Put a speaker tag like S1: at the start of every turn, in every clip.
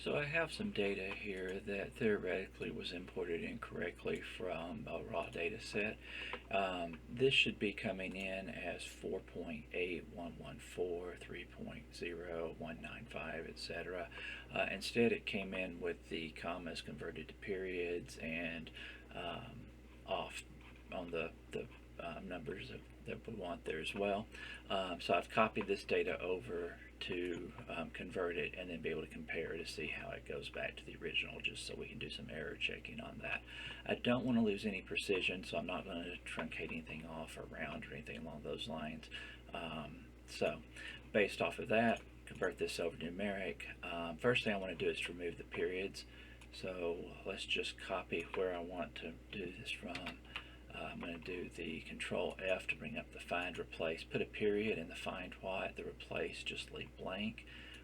S1: So I have some data here that theoretically was imported incorrectly from a raw data set. This should be coming in as 4.8114, 3.0195, etc. Instead, it came in with the commas converted to periods and off on the numbers that we want there as well. So I've copied this data over to convert it and then be able to compare to see how it goes back to the original, just so we can do some error checking on that. I don't want to lose any precision, so I'm not going to truncate anything off or round or anything along those lines. So based off of that, convert this over to numeric. First thing I want to do is to remove the periods. So let's just copy where I want to do this from. I'm going to do the Control F to bring up the find replace. Put a period in the find what, the replace just leave blank.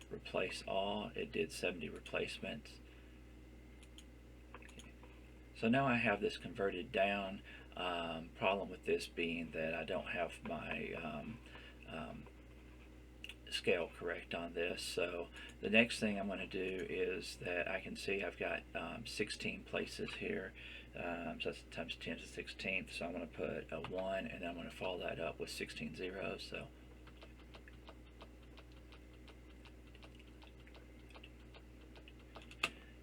S1: Replace all. It did 70 replacements. So now I have this converted down. Problem with this being that I don't have my scale correct on this. So the next thing I'm going to do is that I can see I've got 16 places here. So that's times 10 to the 16th. So I'm going to put a 1 and then I'm going to follow that up with 16 zeros. So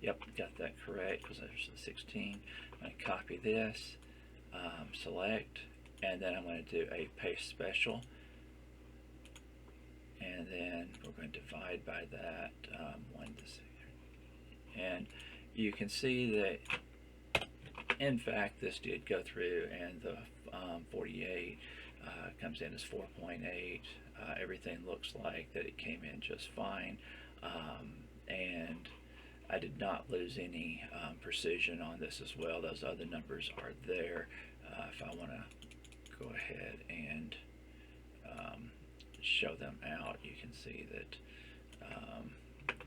S1: yep, got that correct because there's the 16. I'm going to copy this, select, and then I'm going to do a paste special. And then we're going to divide by that 1 to 6. And you can see that in fact this did go through, and the 48 comes in as 4.8. Everything looks like that it came in just fine, and I did not lose any precision on this as well. Those other numbers are there. If I want to go ahead and show them out, you can see that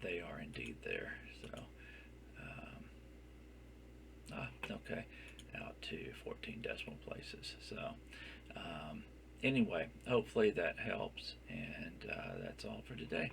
S1: they are indeed there. So okay, out to 14 decimal places. So anyway, hopefully that helps, and that's all for today.